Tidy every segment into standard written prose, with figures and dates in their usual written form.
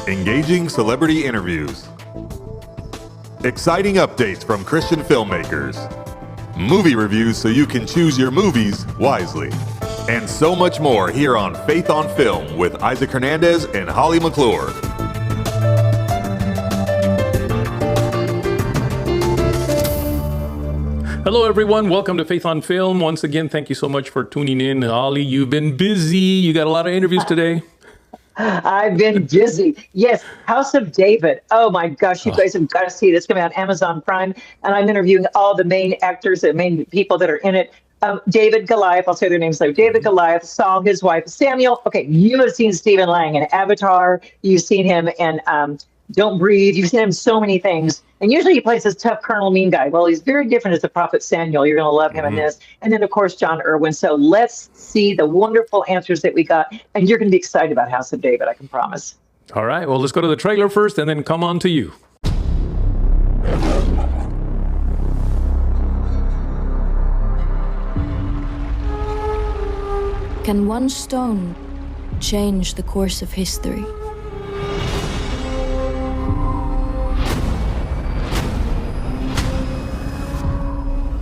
Engaging celebrity interviews. Exciting updates from Christian filmmakers. Movie reviews so you can choose your movies wisely. And so much more here on Faith on Film with Isaac Hernandez and Holly McClure. Hello, everyone. Welcome to Faith on Film. Once again, thank you so much for tuning in. Holly, you've been busy. You got a lot of interviews today. I've been busy. Yes, House of David. Oh my gosh, you guys have got to see it. It's coming on Amazon Prime, and I'm interviewing all the main actors and main people that are in it. David Goliath, I'll say their names later. David Goliath, Saul, his wife, Samuel. Okay, you have seen Stephen Lang in Avatar. You've seen him in Don't Breathe. You've seen him in so many things. And usually he plays this tough colonel mean guy. Well, he's very different as the prophet Samuel. You're going to love him in this. And then, of course, John Erwin. So let's see the wonderful answers that we got. And you're going to be excited about House of David, I can promise. All right. Well, let's go to the trailer first and then come on to you. Can one stone change the course of history?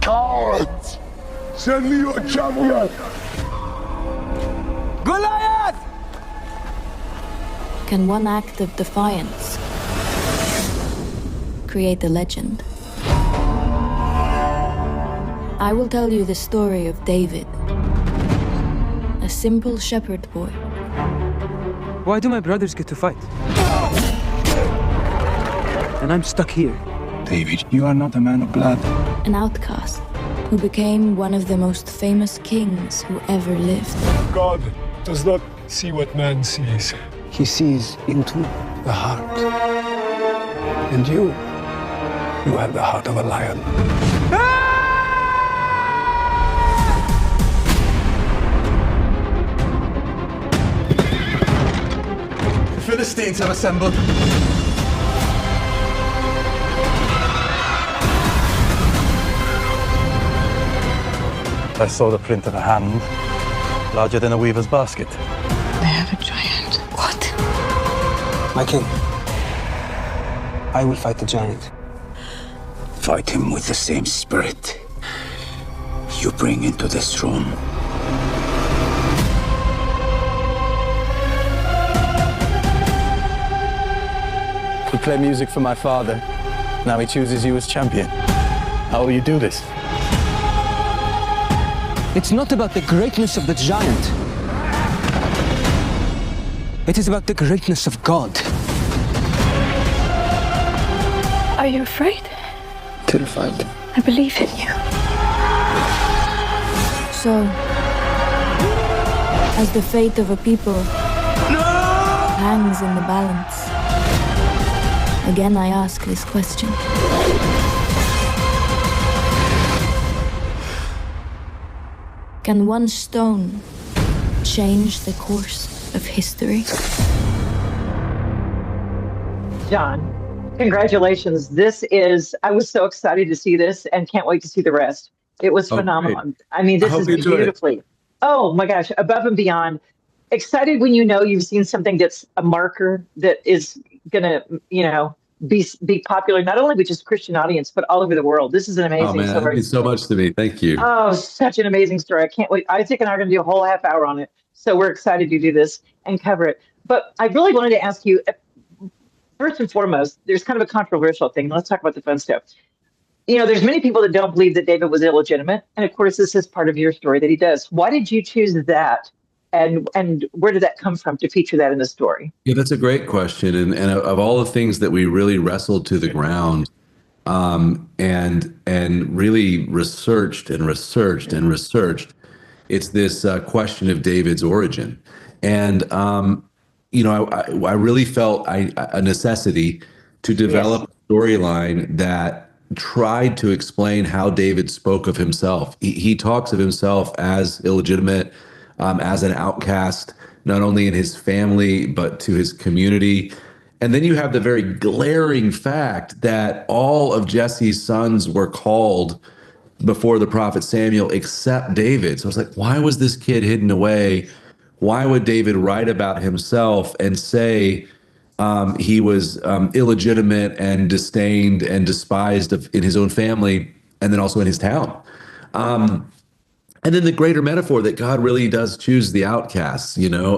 Cowards! Send me your champion! Goliath! Can one act of defiance create a legend? I will tell you the story of David, a simple shepherd boy. Why do my brothers get to fight? And I'm stuck here. David, you are not a man of blood. An outcast who became one of the most famous kings who ever lived. God does not see what man sees. He sees into the heart. And you have the heart of a lion. The Philistines have assembled. I saw the print of a hand, larger than a weaver's basket. They have a giant. What? My king, I will fight the giant. Fight him with the same spirit you bring into this room. You play music for my father. Now he chooses you as champion. How will you do this? It's not about the greatness of the giant. It is about the greatness of God. Are you afraid? Terrified. I believe in you. So, as the fate of a people hangs in the balance, again I ask this question. Can one stone change the course of history? John, congratulations. I was so excited to see this and can't wait to see the rest. It was phenomenal. Great. I mean, this is beautifully. Oh my gosh, above and beyond. Excited when you know you've seen something that's a marker that is going to, be popular, not only with just Christian audience, but all over the world. This is an amazing story. That means so much to me. Thank you. Oh, such an amazing story. I can't wait. Isaac and I are going to do a whole half hour on it. So we're excited to do this and cover it. But I really wanted to ask you, first and foremost, there's kind of a controversial thing. Let's talk about the fun stuff. There's many people that don't believe that David was illegitimate. And of course, this is part of your story that he does. Why did you choose that? And where did that come from to feature that in the story? Yeah, that's a great question. And of all the things that we really wrestled to the ground and really researched, it's this question of David's origin. And, I really felt a necessity to develop a storyline that tried to explain how David spoke of himself. He talks of himself as illegitimate, as an outcast, not only in his family, but to his community. And then you have the very glaring fact that all of Jesse's sons were called before the prophet Samuel except David. So it's like, why was this kid hidden away? Why would David write about himself and say, he was illegitimate and disdained and despised in his own family, and then also in his town. And then the greater metaphor that God really does choose the outcasts, you know,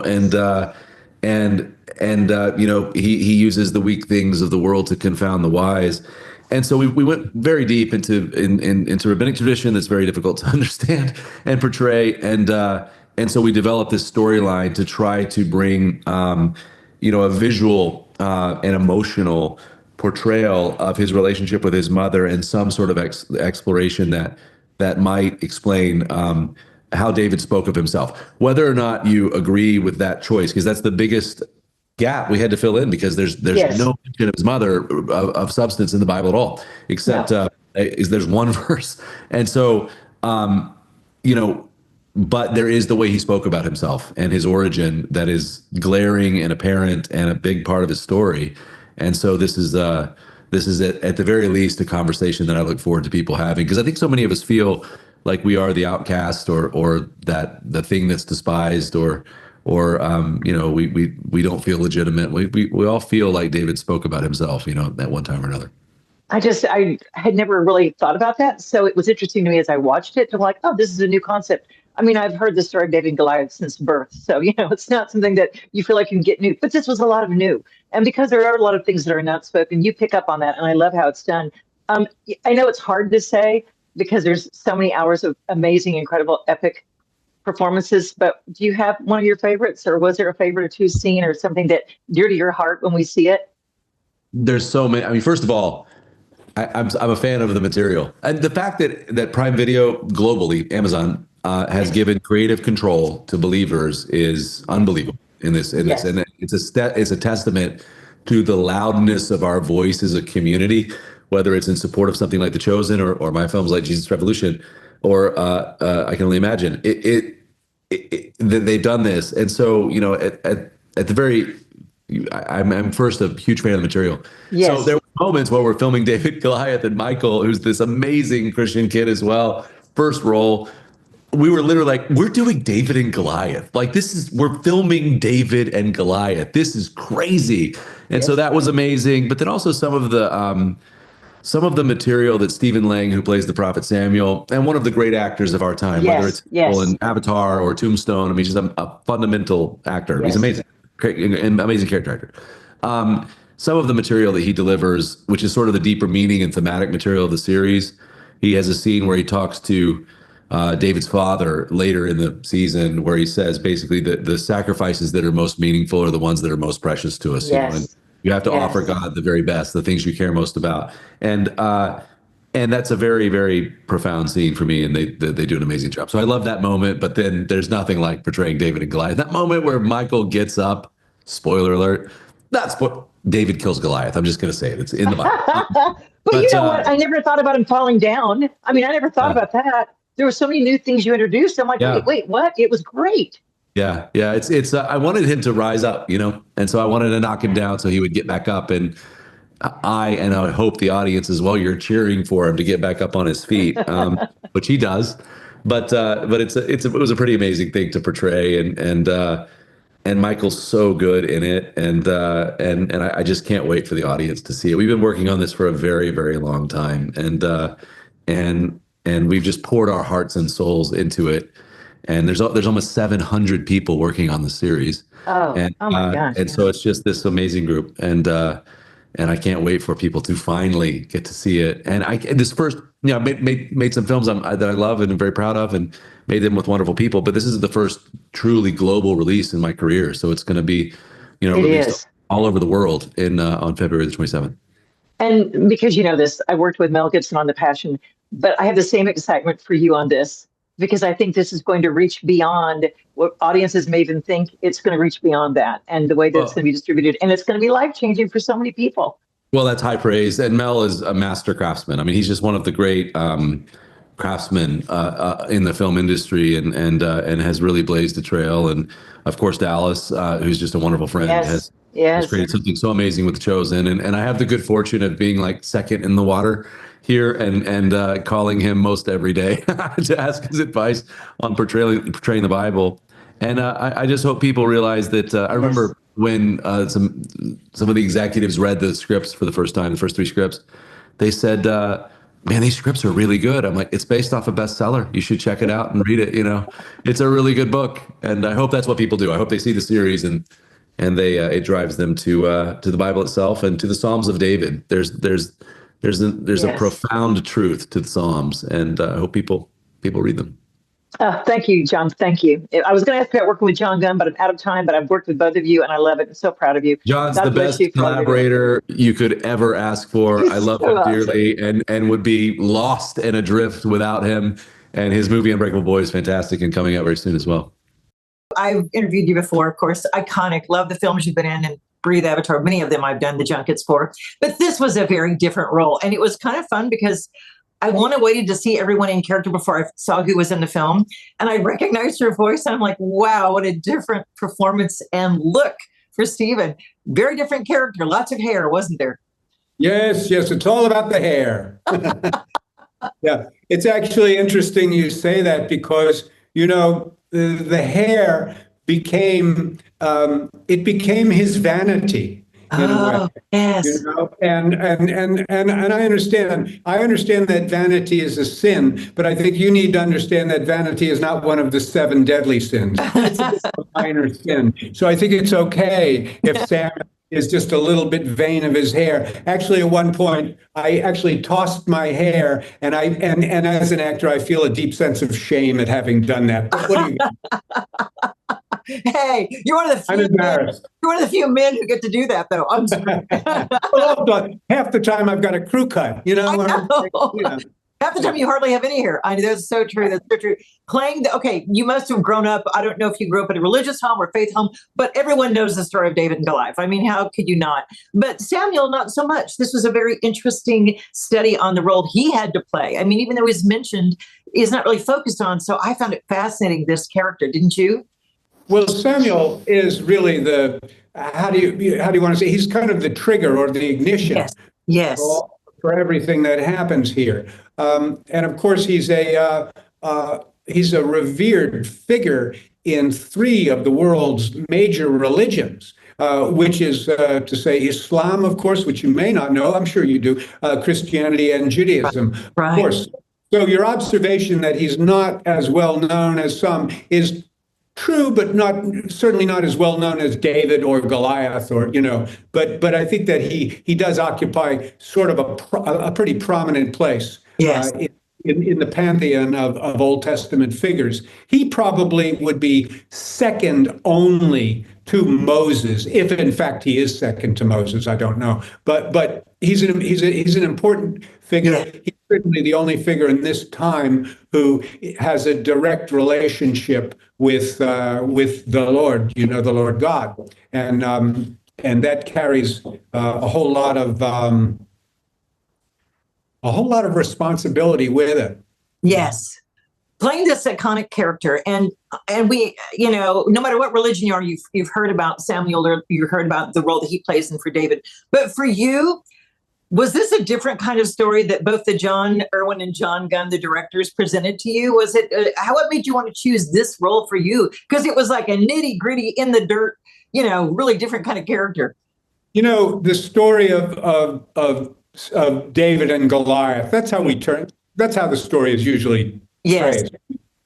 he uses the weak things of the world to confound the wise. And so we went very deep into rabbinic tradition that's very difficult to understand and portray. And so we developed this storyline to try to bring a visual and emotional portrayal of his relationship with his mother, and some sort of exploration that might explain how David spoke of himself. Whether or not you agree with that choice, because that's the biggest gap we had to fill in, because there's no mention of his mother of substance in the Bible at all, except there's one verse. And so, but there is the way he spoke about himself and his origin that is glaring and apparent and a big part of his story. And so this is at the very least a conversation that I look forward to people having, because I think so many of us feel like we are the outcast or that the thing that's despised, or we don't feel legitimate. We all feel like David spoke about himself, at one time or another. I had never really thought about that. So it was interesting to me as I watched it to like, oh, this is a new concept. I mean, I've heard the story of David and Goliath since birth. So, it's not something that you feel like you can get new, but this was a lot of new. And because there are a lot of things that are not spoken, you pick up on that. And I love how it's done. I know it's hard to say because there's so many hours of amazing, incredible, epic performances, but do you have one of your favorites, or was there a favorite or two scene or something that dear to your heart when we see it? There's so many. I mean, first of all, I'm a fan of the material, and the fact that Prime Video globally, Amazon, has given creative control to believers is unbelievable in this, and it's a testament to the loudness of our voice as a community, whether it's in support of something like The Chosen or my films like Jesus Revolution, or I Can Only Imagine. They've done this, and so at the very, I'm first a huge fan of the material. Yes. So there were moments where we're filming David, Goliath, and Michael, who's this amazing Christian kid as well, first role. We were literally like, we're doing David and Goliath. Like, we're filming David and Goliath. This is crazy. And so that was amazing. But then also some of the material that Stephen Lang, who plays the prophet Samuel, and one of the great actors of our time, whether it's in Avatar or Tombstone, I mean, he's just a fundamental actor. Yes. He's amazing. Amazing character actor. Some of the material that he delivers, which is sort of the deeper meaning and thematic material of the series, he has a scene where he talks to David's father later in the season, where he says basically that the sacrifices that are most meaningful are the ones that are most precious to us. Yes. And you have to offer God the very best, the things you care most about. And that's a very, very profound scene for me, and they do an amazing job. So I love that moment, but then there's nothing like portraying David and Goliath. That moment where Michael gets up, spoiler alert, David kills Goliath. I'm just going to say it. It's in the Bible. but you know what? I never thought about him falling down. I mean, I never thought about that. There were so many new things you introduced. I'm like, wait, what? It was great. Yeah. It's I wanted him to rise up, and so I wanted to knock him down so he would get back up. And I hope the audience as well, you're cheering for him to get back up on his feet, which he does. But it was a pretty amazing thing to portray, and Michael's so good in it, and I just can't wait for the audience to see it. We've been working on this for a very, very long time, and we've just poured our hearts and souls into it. And there's almost 700 people working on the series. Oh my gosh! And so it's just this amazing group, and I can't wait for people to finally get to see it. And this first, I made some films that I love and I'm very proud of, and made them with wonderful people. But this is the first truly global release in my career, so it's going to be, released all over the world on February the 27th. And because you know this, I worked with Mel Gibson on The Passion, but I have the same excitement for you on this, because I think this is going to reach beyond what audiences may even think. It's going to reach beyond that, and the way that it's going to be distributed, and it's going to be life-changing for so many people. Well, that's high praise. And Mel is a master craftsman. I mean, he's just one of the great craftsmen in the film industry, and has really blazed a trail. And of course, Dallas, who's just a wonderful friend, has created something so amazing with The Chosen. And I have the good fortune of being like second in the water here, and calling him most every day to ask his advice on portraying the Bible. And I just hope people realize that I remember when some of the executives read the scripts for the first time, the first 3 scripts, they said, man, these scripts are really good. I'm like, it's based off a bestseller. You should check it out and read it. It's a really good book. And I hope that's what people do. I hope they see the series and they it drives them to the Bible itself and to the Psalms of David. There's a profound truth to the Psalms, and I hope people read them. Thank you, John. Thank you. I was going to ask about working with John Gunn, but I'm out of time. But I've worked with both of you, and I love it. I'm so proud of you. John's the best collaborator you could ever ask for. I love him dearly, and would be lost and adrift without him. And his movie Unbreakable Boy is fantastic and coming out very soon as well. I've interviewed you before, of course. Iconic. Love the films you've been in, and Breathe, Avatar. Many of them I've done the junkets for. But this was a very different role, and it was kind of fun because I waited to see everyone in character before I saw who was in the film. And I recognized your voice. And I'm like, wow, what a different performance and look for Stephen. Very different character. Lots of hair, wasn't there? Yes. It's all about the hair. Yeah. It's actually interesting you say that because, the hair became his vanity. In a way, yes. And I understand that vanity is a sin, but I think you need to understand that vanity is not one of the 7 deadly sins. It's a minor sin. So I think it's okay if Sam is just a little bit vain of his hair. Actually, at one point, I actually tossed my hair, and as an actor, I feel a deep sense of shame at having done that. But what do you? Hey, you're one of the few you're one of the few men who get to do that, though. I'm sorry. Well, half the time I've got a crew cut, I know. Half the time you hardly have any hair. I know, that's so true. That's so true. You must have grown up. I don't know if you grew up in a religious home or faith home, but everyone knows the story of David and Goliath. I mean, how could you not? But Samuel, not so much. This was a very interesting study on the role he had to play. I mean, even though he's mentioned, he's not really focused on. So I found it fascinating, this character, didn't you? Well, Samuel is really how do you want to say, he's kind of the trigger or the ignition. Yes. For everything that happens here. And of course, he's a revered figure in 3 of the world's major religions, which is to say Islam, of course, which you may not know. I'm sure you do. Christianity and Judaism, right. Of course. So your observation that he's not as well known as some is true, but certainly not as well known as David or Goliath, but I think that he does occupy sort of a pretty prominent place. Yes. In the pantheon of Old Testament figures. He probably would be second only to Moses, if in fact he is second to Moses. I don't know, but he's an important figure. Yeah. He's certainly the only figure in this time who has a direct relationship with the Lord, the Lord God, and that carries a whole lot of responsibility with it. Yes. Playing this iconic character, and we, no matter what religion you are, you've heard about Samuel, or you've heard about the role that he plays in for David. But for you, was this a different kind of story that both Erwin and John Gunn, the directors, presented to you? Was it what made you want to choose this role for you? Because it was like a nitty gritty in the dirt, really different kind of character. The story of David and Goliath. That's how the story is usually phrased.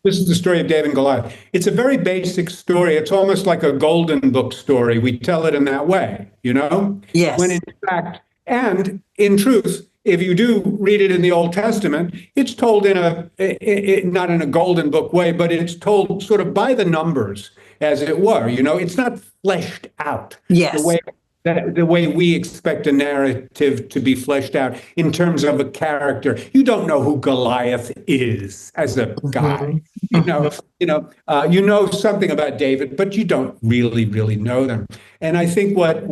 This is the story of David and Goliath. It's a very basic story. It's almost like a golden book story. We tell it in that way, Yes. When in fact, and in truth, if you do read it in the Old Testament, it's told not in a golden book way, but it's told sort of by the numbers, as it were. It's not fleshed out. Yes. The way we expect a narrative to be fleshed out in terms of a character. You don't know who Goliath is as a guy. Mm-hmm. You know something about David, but you don't really know them. And I think what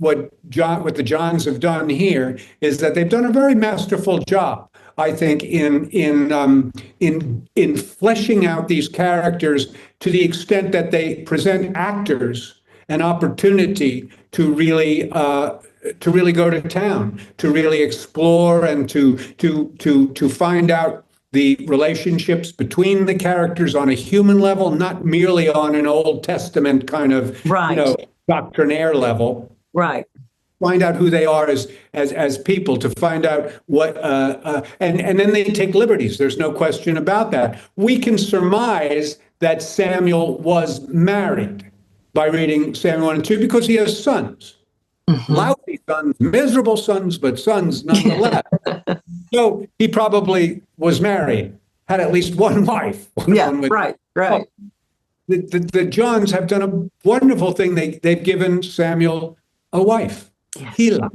the Johns have done here is that they've done a very masterful job, I think, in fleshing out these characters to the extent that they present actors an opportunity to really go to town, to really explore and to find out the relationships between the characters on a human level, not merely on an Old Testament kind of doctrinaire level. Right. Find out who they are as people, to find out what and then they take liberties. There's no question about that. We can surmise that Samuel was married by reading Samuel 1 and 2 because he has sons. Lousy sons, miserable sons, but sons nonetheless. So he probably was married, had at least one wife. Right. The Johns have done a wonderful thing. They've given Samuel a wife, Hela,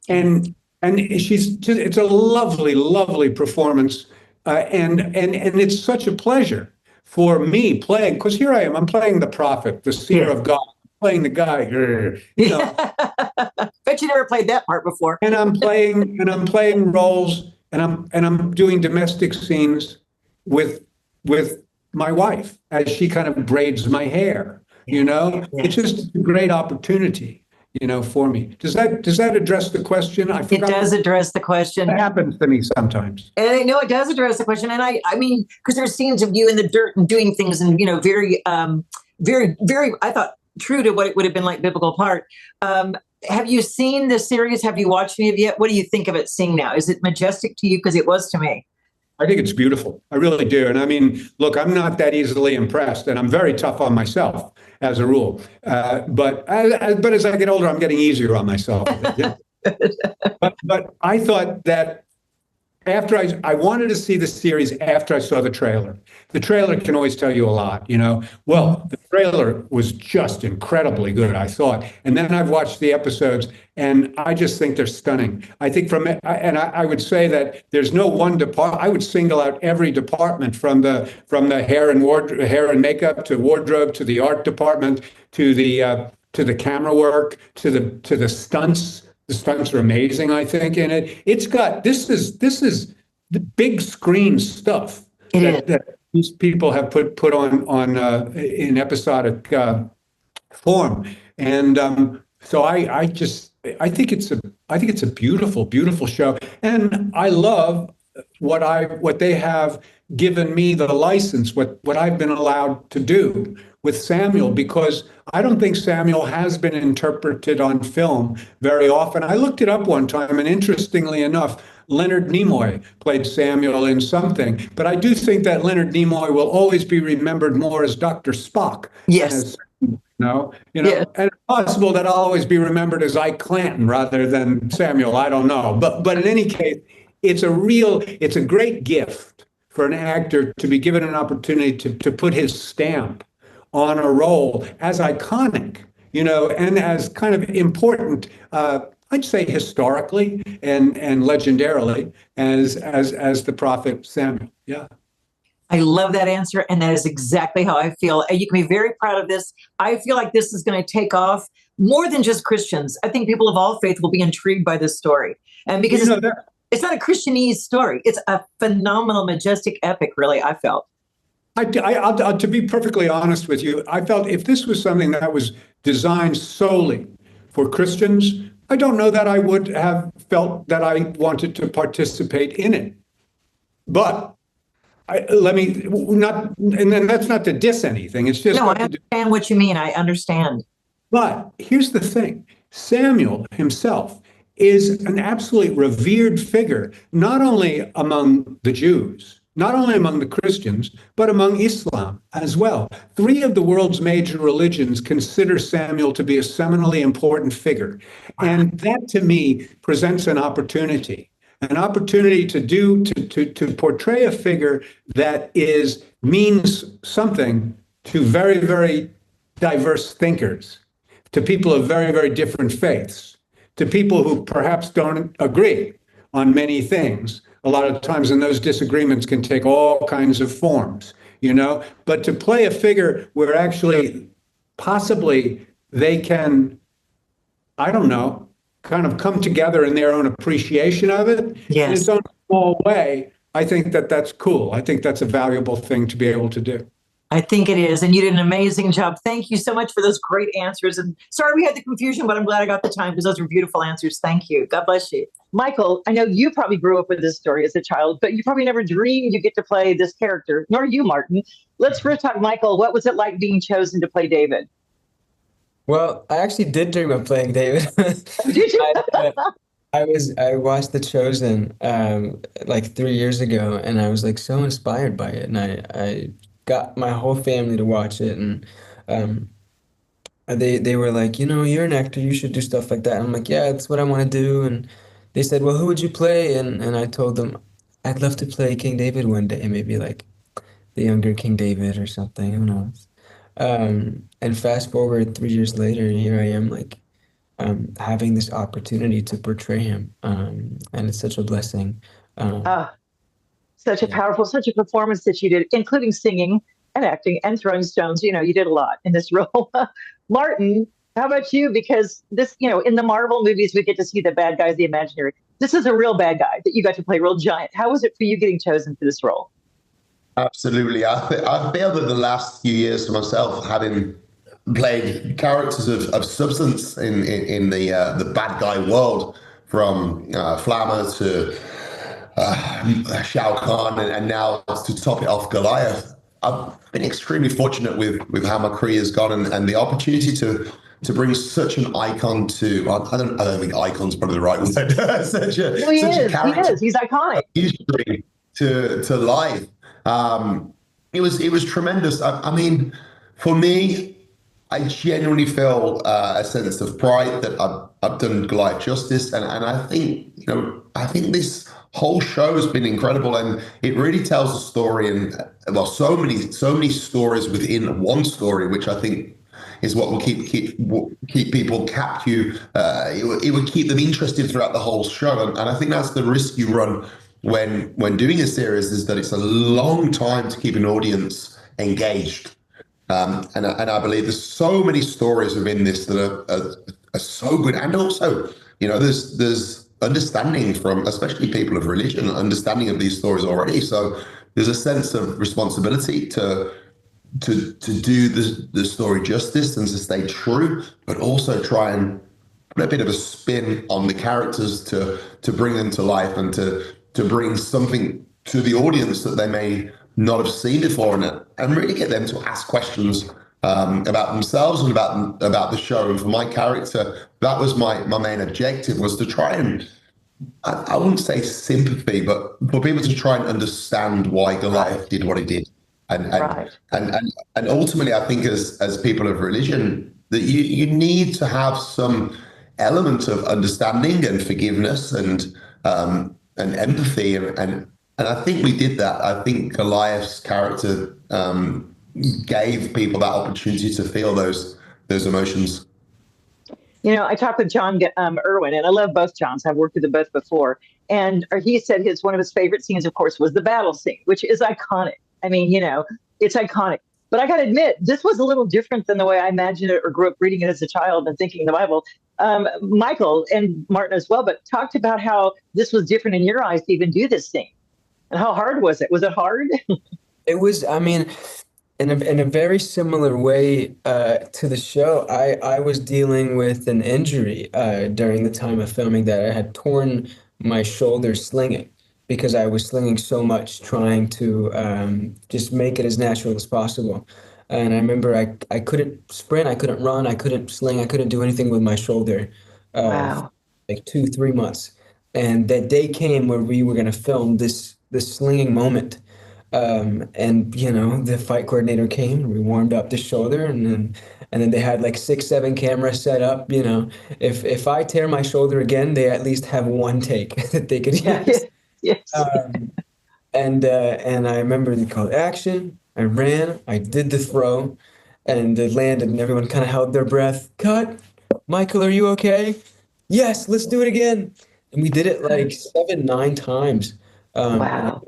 and it's a lovely performance, and it's such a pleasure for me playing, because here I am, I'm playing the prophet, the seer of God, playing the guy, you know. Bet you never played that part before. And I'm playing roles, and I'm doing domestic scenes with my wife as she kind of braids my hair. You know, it's just a great opportunity, you know, for me. Does that address the question? It does address the question. It happens to me sometimes. And I know it does address the question. And I mean, because there's scenes of you in the dirt and doing things, and you know, very, I thought, true to what it would have been like biblical part. Have you seen the series? Have you watched any of it yet? What do you think of it seeing now? Is it majestic to you? Because it was to me. I think it's beautiful. I really do. And I mean, look, I'm not that easily impressed, and I'm very tough on myself as a rule. But as I get older, I'm getting easier on myself. but I thought that after I wanted to see the series after I saw the trailer. The trailer can always tell you a lot, you know. Well, the trailer was just incredibly good, I thought. And then I've watched the episodes, and I just think they're stunning. I think I would say that there's no one department. I would single out every department from the hair and makeup to wardrobe to the art department to the camera work to the stunts. The stunts are amazing, I think, in it. It's got this is the big screen stuff that these people have put on in episodic form, and so I think it's a beautiful show, and I love what they have given me the license, what I've been allowed to do with Samuel, because I don't think Samuel has been interpreted on film very often. I looked it up one time, and interestingly enough, Leonard Nimoy played Samuel in something, but I do think that Leonard Nimoy will always be remembered more as Dr. Spock. Yes. You know, and it's possible that I'll always be remembered as Ike Clanton rather than Samuel. I don't know, but in any case, it's a great gift for an actor to be given an opportunity to put his stamp on a role as iconic, you know, and as kind of important, I'd say historically and legendarily as the prophet Samuel. Yeah. I love that answer, and that is exactly how I feel. You can be very proud of this. I feel like this is going to take off more than just Christians. I think people of all faith will be intrigued by this story, and because it's not a Christianese story, it's a phenomenal, majestic epic. Really, I felt. I'll, to be perfectly honest with you, I felt if this was something that was designed solely for Christians, I don't know that I would have felt that I wanted to participate in it. But and then that's not to diss anything. It's just no. I understand what you mean. I understand. But here's the thing: Samuel himself is an absolutely revered figure, not only among the Jews, not only among the Christians, but among Islam as well. 3 of the world's major religions consider Samuel to be a seminally important figure. And that, to me, presents an opportunity to portray a figure that means something to very, very diverse thinkers, to people of very, very different faiths, to people who perhaps don't agree on many things. A lot of times, and those disagreements can take all kinds of forms, you know, but to play a figure where actually possibly they can, I don't know, kind of come together in their own appreciation of it in its own small way, I think that's cool. I think that's a valuable thing to be able to do. I think it is. And you did an amazing job. Thank you so much for those great answers. And sorry we had the confusion, but I'm glad I got the time because those were beautiful answers. Thank you. God bless you. Michael, I know you probably grew up with this story as a child, but you probably never dreamed you get to play this character, nor you, Martyn. Let's first talk, Michael. What was it like being chosen to play David? Well, I actually did dream of playing David. Did you? I watched The Chosen like 3 years ago, and I was like so inspired by it, and I got my whole family to watch it, and um, they were like, you're an actor, you should do stuff like that. And I'm like, yeah, that's what I want to do. And they said, well, who would you play? And I told them I'd love to play King David one day, maybe like the younger King David or something. Who knows? And fast forward 3 years later, here I am, like having this opportunity to portray him, and it's such a blessing. Um, Ah, such a yeah. powerful, such a performance that you did, including singing and acting and throwing stones. You did a lot in this role. Martin, how about you? Because this, in the Marvel movies, we get to see the bad guys, the imaginary. This is a real bad guy that you got to play, real giant. How was it for you getting chosen for this role? Absolutely. I feel that the last few years for myself, having played characters of substance in the bad guy world, from Flammer to Shao Kahn, and now to top it off, Goliath. I've been extremely fortunate with how my career has gone, and the opportunity to bring such an icon to, I don't think icon's probably the right word, No, he such a is. He character is. He's iconic. history to life. It was tremendous. I mean, for me, I genuinely feel a sense of pride that I've done Goliath justice, and I think I think this whole show has been incredible, and it really tells a story, and well, so many stories within one story, which I think is what will keep people captive. It would keep them interested throughout the whole show, and I think that's the risk you run when doing a series, is that it's a long time to keep an audience engaged. And I believe there's so many stories within this that are so good, and also there's understanding from especially people of religion, understanding of these stories already. So there's a sense of responsibility to do the story justice and to stay true, but also try and put a bit of a spin on the characters to bring them to life, and to bring something to the audience that they may not have seen before, and really get them to ask questions about themselves and about the show. And for my character, that was my main objective, was to try and, I wouldn't say sympathy, but for people to try and understand why Goliath did what he did. And ultimately, I think as people of religion, that you need to have some element of understanding and forgiveness and empathy, and I think we did that. I think Goliath's character gave people that opportunity to feel those emotions. I talked with John Erwin, and I love both Johns. I've worked with them both before. And he said one of his favorite scenes, of course, was the battle scene, which is iconic. I mean, it's iconic. But I got to admit, this was a little different than the way I imagined it or grew up reading it as a child and thinking the Bible. Michael and Martin as well, but talked about how this was different in your eyes to even do this scene. And how hard was it? Was it hard? It was, I mean, in a very similar way to the show, I was dealing with an injury during the time of filming, that I had torn my shoulder slinging, because I was slinging so much, trying to just make it as natural as possible. And I remember I couldn't sprint, I couldn't run, I couldn't sling, I couldn't do anything with my shoulder Wow. like 2, 3 months. And that day came where we were going to film this slinging moment. And the fight coordinator came, and we warmed up the shoulder, and then they had like 6, 7 cameras set up. If I tear my shoulder again, they at least have one take that they could use. Yes. And I remember they called action. I ran, I did the throw, and it landed, and everyone kind of held their breath. Cut. Michael, are you okay? Yes, let's do it again. And we did it like 7, 9 times. Wow.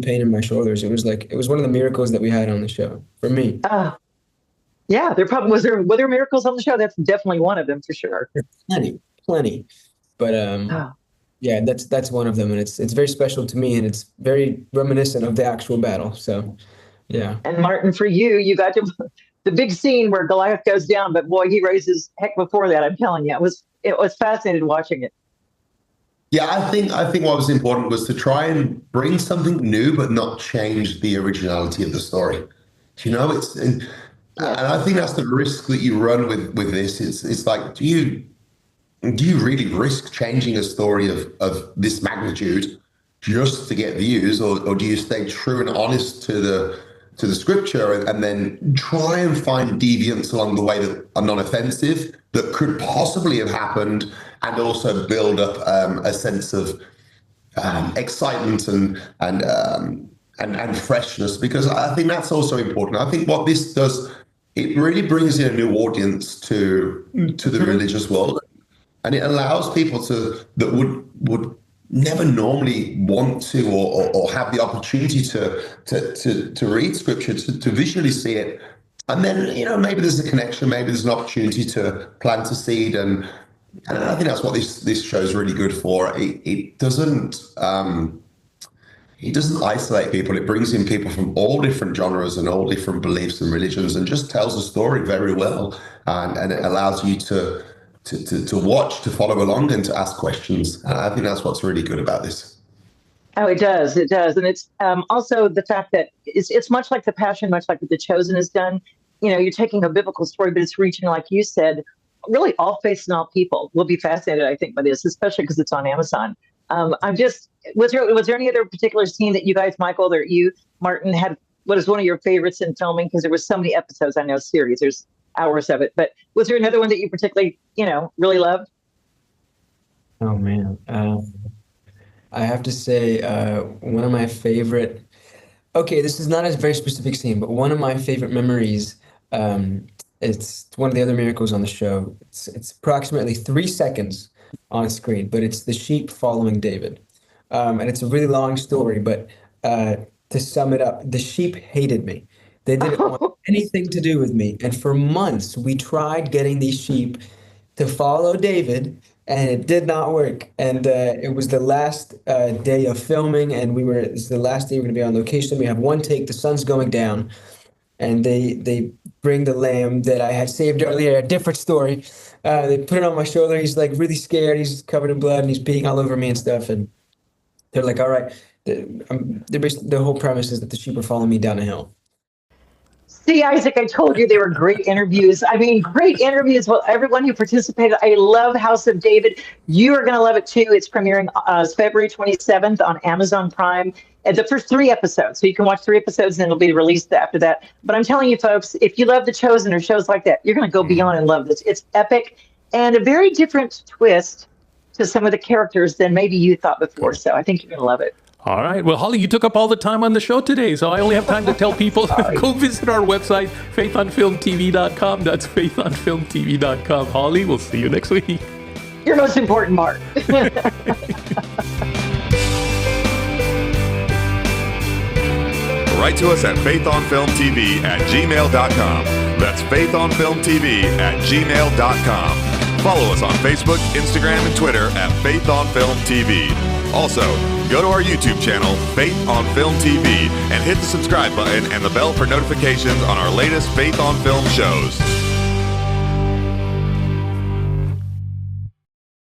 Pain in my shoulders. It was one of the miracles that we had on the show for me. Yeah, were there miracles on the show? That's definitely one of them for sure. Plenty. But yeah, that's one of them, and it's very special to me, and it's very reminiscent of the actual battle. So yeah. And Martin, for you, you got to the big scene where Goliath goes down, but boy, he raises heck before that. I'm telling you, it was fascinating watching it. Yeah, I think what was important was to try and bring something new, but not change the originality of the story. It's Yes. And I think that's the risk that you run with this. It's like, do you really risk changing a story of this magnitude just to get views, or do you stay true and honest to the scripture and then try and find deviants along the way that are non-offensive, that could possibly have happened, and also build up a sense of excitement and freshness? Because I think that's also important. I think what this does, it really brings in a new audience to the religious world, and it allows people that would never normally want to or have the opportunity to read scripture, to visually see it. And then, maybe there's a connection, maybe there's an opportunity to plant a seed. And I think that's what this show is really good for. It doesn't isolate people. It brings in people from all different genres and all different beliefs and religions, and just tells a story very well. And it allows you to watch, to follow along, and to ask questions. I think that's what's really good about this. Oh, it does. It does. And it's also the fact that it's much like The Passion, much like what The Chosen has done. You're taking a biblical story, but it's reaching, like you said, really all faiths and all people will be fascinated, I think, by this, especially because it's on Amazon. Was there any other particular scene that you guys, Michael, or you, Martyn, had, what is one of your favorites in filming? Because there was so many episodes, I know, series, there's hours of it, but was there another one that you particularly, really loved? Oh man. I have to say, one of my favorite, this is not a very specific scene, but one of my favorite memories, it's one of the other miracles on the show. It's approximately 3 seconds on screen, but it's the sheep following David. And it's a really long story, but to sum it up, the sheep hated me. They didn't want anything to do with me. And for months, we tried getting these sheep to follow David, and it did not work. And it was the last day of filming, and it's the last day we're going to be on location. We have one take, the sun's going down, and they bring the lamb that I had saved earlier, a different story. They put it on my shoulder. He's like really scared. He's covered in blood, and he's peeing all over me and stuff. And they're like, all right. The whole premise is that the sheep are following me down a hill. See, Isaac, I told you they were great interviews. I mean, great interviews. Well, everyone who participated, I love House of David. You are going to love it too. It's premiering February 27th on Amazon Prime. And the first 3 episodes. So you can watch 3 episodes and it'll be released after that. But I'm telling you, folks, if you love The Chosen or shows like that, you're going to go beyond and love this. It's epic and a very different twist to some of the characters than maybe you thought before. So I think you're going to love it. All right. Well, Holly, you took up all the time on the show today, so I only have time to tell people go visit our website, faithonfilmtv.com. That's faithonfilmtv.com. Holly, we'll see you next week. Your most important mark. Write to us at faithonfilmtv@gmail.com. That's faithonfilmtv@gmail.com. Follow us on Facebook, Instagram, and Twitter at Faith on Film TV. Also, go to our YouTube channel, Faith on Film TV, and hit the subscribe button and the bell for notifications on our latest Faith on Film shows.